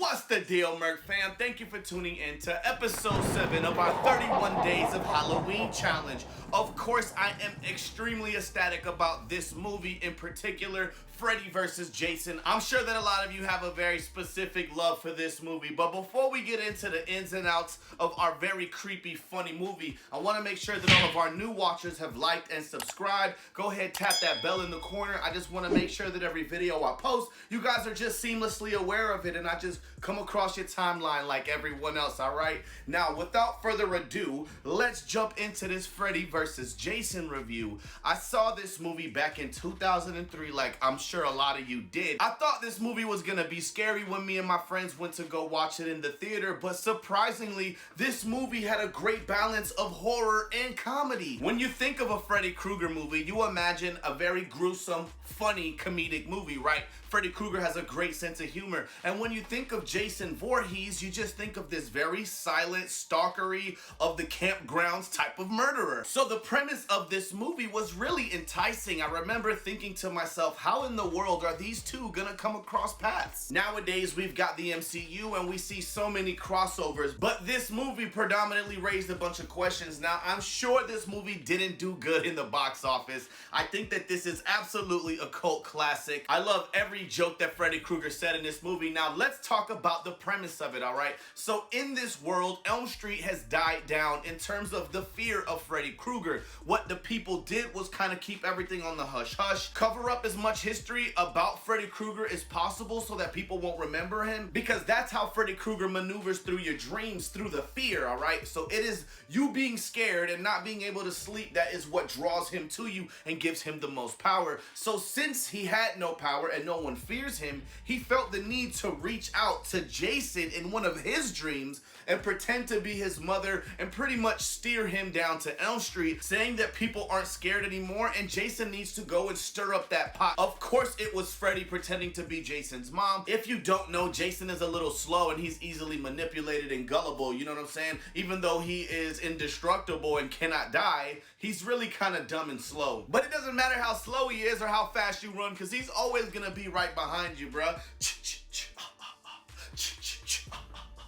What's the deal, Merc fam? Thank you for tuning in to episode 7 of our 31 Days of Halloween challenge. Of course, I am extremely ecstatic about this movie in particular, Freddy vs. Jason. I'm sure that a lot of you have a very specific love for this movie, but before we get into the ins and outs of our very creepy, funny movie, I want to make sure that all of our new watchers have liked and subscribed. Go ahead, tap that bell in the corner. I just want to make sure that every video I post, you guys are just seamlessly aware of it and I just come across your timeline like everyone else, alright? Now, without further ado, let's jump into this Freddy vs. Jason review. I saw this movie back in 2003, like I'm sure a lot of you did. I thought this movie was gonna be scary when me and my friends went to go watch it in the theater, but surprisingly, this movie had a great balance of horror and comedy. When you think of a Freddy Krueger movie, you imagine a very gruesome, funny, comedic movie, right? Freddy Krueger has a great sense of humor, and when you think of Jason Voorhees, you just think of this very silent, stalkery of the campgrounds type of murderer. So the premise of this movie was really enticing. I remember thinking to myself, how in the world are these two gonna come across paths? Nowadays, we've got the MCU and we see so many crossovers, but this movie predominantly raised a bunch of questions. Now, I'm sure this movie didn't do good in the box office. I think that this is absolutely a cult classic. I love every joke that Freddy Krueger said in this movie. Now, let's talk about the premise of it, all right? So in this world, Elm Street has died down in terms of the fear of Freddy Krueger. What the people did was kind of keep everything on the hush-hush, cover up as much history about Freddy Krueger as possible so that people won't remember him, because that's how Freddy Krueger maneuvers through your dreams, through the fear, all right? So it is you being scared and not being able to sleep that is what draws him to you and gives him the most power. So since he had no power and no one fears him, he felt the need to reach out to Jason in one of his dreams and pretend to be his mother and pretty much steer him down to Elm Street, saying that people aren't scared anymore and Jason needs to go and stir up that pot. Of course, it was Freddy pretending to be Jason's mom. If you don't know, Jason is a little slow and he's easily manipulated and gullible, you know what I'm saying? Even though he is indestructible and cannot die, he's really kind of dumb and slow. But it doesn't matter how slow he is or how fast you run, because he's always gonna be right behind you, bruh.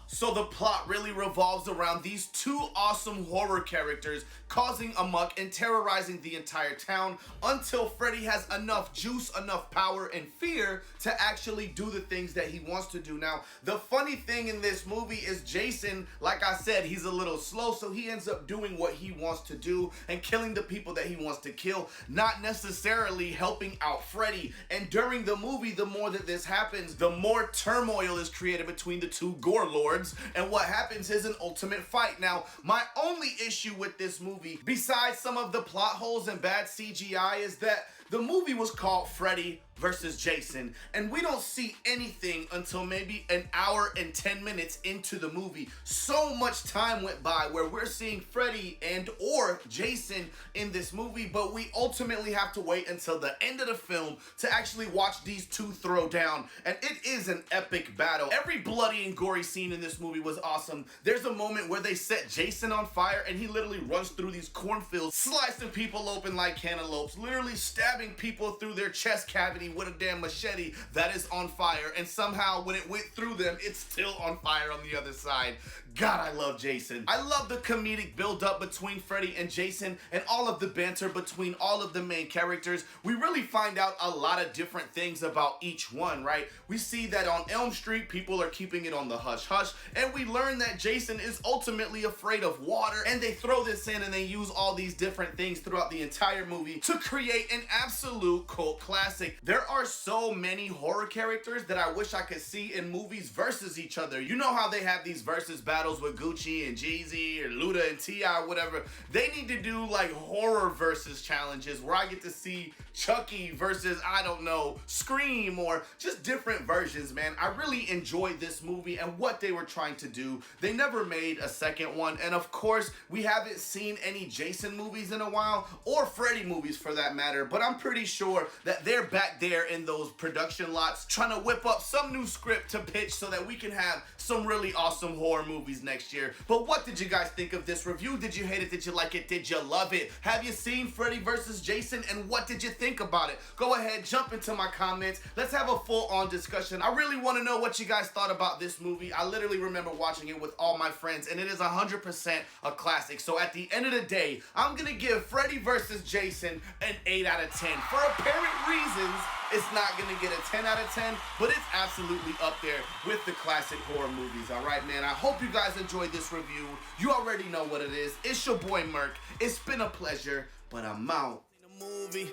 So the plot really revolves around these two awesome horror characters causing amok and terrorizing the entire town until Freddy has enough juice, enough power, and fear to actually do the things that he wants to do. Now, the funny thing in this movie is Jason, like I said, he's a little slow, so he ends up doing what he wants to do and killing the people that he wants to kill, not necessarily helping out Freddy. And during the movie, the more that this happens, the more turmoil is created between the two gore lords, and what happens is an ultimate fight. Now, my only issue with this movie, besides some of the plot holes and bad CGI, is that the movie was called Freddy vs. Jason, and we don't see anything until maybe an hour and 10 minutes into the movie. So much time went by where we're seeing Freddy and or Jason in this movie, but we ultimately have to wait until the end of the film to actually watch these two throw down, and it is an epic battle. Every bloody and gory scene in this movie was awesome. There's a moment where they set Jason on fire and he literally runs through these cornfields, slicing people open like cantaloupes, literally stabbing people through their chest cavity with a damn machete that is on fire, and somehow when it went through them, it's still on fire on the other side. God, I love Jason. I love the comedic build-up between Freddy and Jason and all of the banter between all of the main characters. We really find out a lot of different things about each one, right? We see that on Elm Street, people are keeping it on the hush-hush, and we learn that Jason is ultimately afraid of water, and they throw this in and they use all these different things throughout the entire movie to create an absolute cult classic. There are so many horror characters that I wish I could see in movies versus each other. You know how they have these versus battles with Gucci and Jeezy or Luda and T.I. or whatever. They need to do like horror versus challenges where I get to see Chucky versus, I don't know, Scream, or just different versions, man. I really enjoyed this movie and what they were trying to do. They never made a second one, and of course, we haven't seen any Jason movies in a while, or Freddy movies for that matter, but I'm pretty sure that they're back there in those production lots trying to whip up some new script to pitch so that we can have some really awesome horror movies movies next year. But what did you guys think of this review? Did you hate it? Did you like it? Did you love it? Have you seen Freddy vs. Jason, and what did you think about it? Go ahead, jump into my comments. Let's have a full-on discussion. I really want to know what you guys thought about this movie. I literally remember watching it with all my friends, and it is 100% a classic. So at the end of the day, I'm gonna give Freddy vs. Jason an 8 out of 10. For apparent reasons, it's not gonna get a 10 out of 10, but it's absolutely up there with the classic horror movies. All right, man. I hope you guys enjoyed this review. You already know what it is. It's your boy Merc. It's been a pleasure, but I'm out. Movie,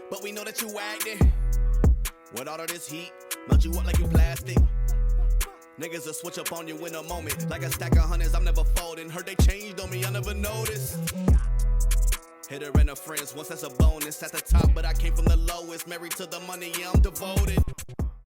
but we know that you acting. With all of this heat, melt you up like you plastic. Niggas will switch up on you in a moment. Like a stack of hundreds, I'm never folding. Heard they changed on me, I never noticed. Hit her and her friends, once that's a bonus. At the top, but I came from the lowest. Married to the money, yeah, I'm devoted.